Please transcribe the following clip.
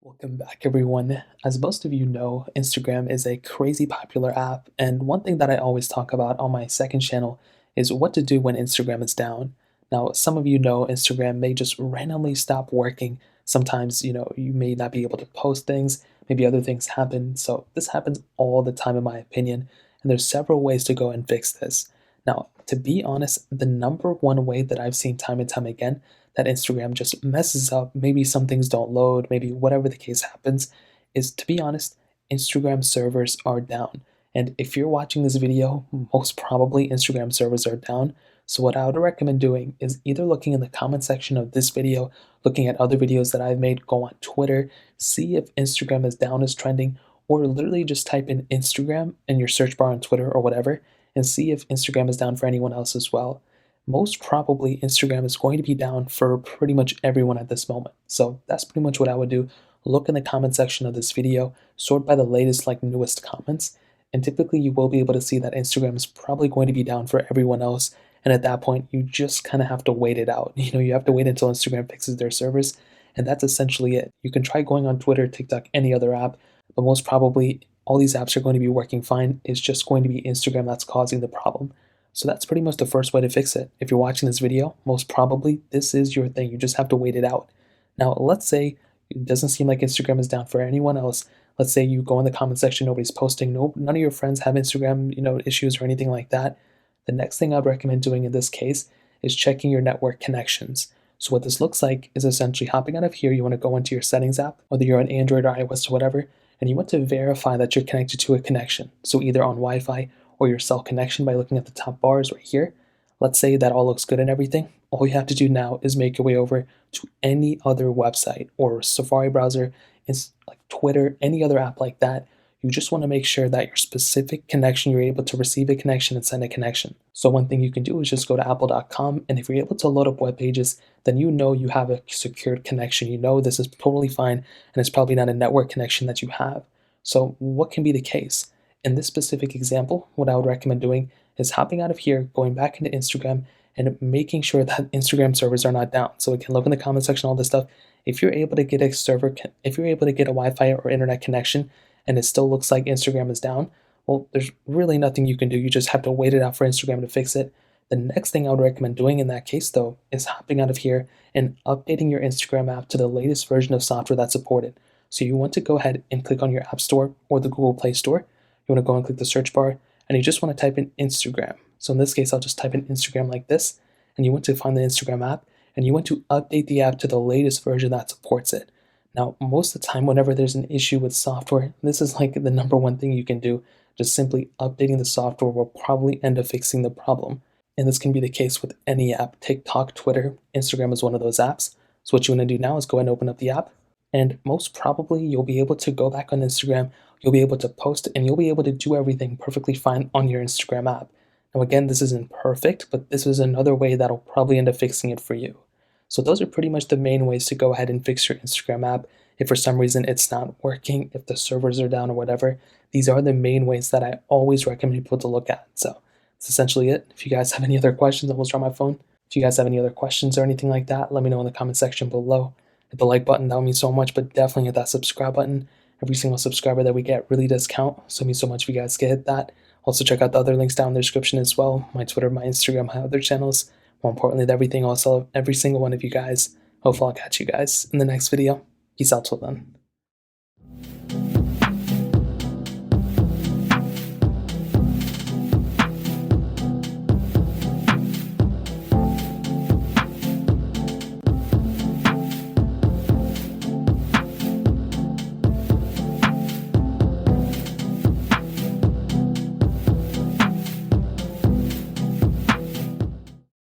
Welcome back, everyone. As most of you know, Instagram is a crazy popular app, and one thing that I always talk about on my second channel is what to do when Instagram is down. Now, some of you know Instagram may just randomly stop working. Sometimes, you may not be able to post things, maybe other things happen. So, this happens all the time, in my opinion, and there's several ways to go and fix this. Now, to be honest, the number one way that I've seen time and time again that Instagram just messes up, maybe some things don't load, maybe whatever the case happens, is to be honest, Instagram servers are down. And if you're watching this video, most probably Instagram servers are down. So what I would recommend doing is either looking in the comment section of this video, looking at other videos that I've made, go on Twitter, see if Instagram is down as trending, or literally just type in Instagram in your search bar on Twitter or whatever, and see if Instagram is down for anyone else as well. Most probably Instagram is going to be down for pretty much everyone at this moment. So that's pretty much what I would do. Look in the comment section of this video, sort by the latest, newest comments, and typically you will be able to see that Instagram is probably going to be down for everyone else. And at that point, you just kind of have to wait it out. You have to wait until Instagram fixes their servers, and that's essentially it. You can try going on Twitter, TikTok, any other app, but most probably all these apps are going to be working fine. It's just going to be Instagram that's causing the problem. So that's pretty much the first way to fix it. If you're watching this video, most probably this is your thing. You just have to wait it out. Now, let's say it doesn't seem like Instagram is down for anyone else. Let's say you go in the comment section, nobody's posting, none of your friends have Instagram, issues or anything like that. The next thing I'd recommend doing in this case is checking your network connections. So what this looks like is essentially hopping out of here. You want to go into your settings app, whether you're on Android or iOS or whatever, and you want to verify that you're connected to a connection. So either on Wi-Fi or your cell connection by looking at the top bars right here. Let's say that all looks good and everything. All you have to do now is make your way over to any other website or Safari browser, like Twitter, any other app like that. You just want to make sure that your specific connection, you're able to receive a connection and send a connection. So one thing you can do is just go to apple.com, and if you're able to load up web pages, then you know you have a secured connection. You know this is totally fine, and it's probably not a network connection that you have. So what can be the case? In this specific example, what I would recommend doing is hopping out of here, going back into Instagram, and making sure that Instagram servers are not down. So again, look in the comment section, all this stuff. If you're able to get a server, if you're able to get a Wi-Fi or internet connection, and it still looks like Instagram is down, well, there's really nothing you can do. You just have to wait it out for Instagram to fix it. The next thing I would recommend doing in that case, though, is hopping out of here and updating your Instagram app to the latest version of software that's supported. So you want to go ahead and click on your App Store or the Google Play Store. You want to go and click the search bar, and you just want to type in Instagram. So in this case, I'll just type in Instagram like this, and you want to find the Instagram app, and you want to update the app to the latest version that supports it. Now, most of the time, whenever there's an issue with software, this is like the number one thing you can do. Just simply updating the software will probably end up fixing the problem. And this can be the case with any app. TikTok, Twitter, Instagram is one of those apps. So what you want to do now is go ahead and open up the app, and most probably you'll be able to go back on Instagram, you'll be able to post, and you'll be able to do everything perfectly fine on your Instagram app. Now again, this isn't perfect, but this is another way that'll probably end up fixing it for you. So those are pretty much the main ways to go ahead and fix your Instagram app. If for some reason it's not working, if the servers are down or whatever, these are the main ways that I always recommend people to look at. So that's essentially it. If you guys have any other questions, I almost dropped my phone. If you guys have any other questions or anything like that, let me know in the comment section below. Hit the like button, that would mean so much, but definitely hit that subscribe button. Every single subscriber that we get really does count, so it means so much if you guys can hit that. Also check out the other links down in the description as well, my Twitter, my Instagram, my other channels. More importantly, everything, also every single one of you guys. Hopefully I'll catch you guys in the next video. Peace out till then.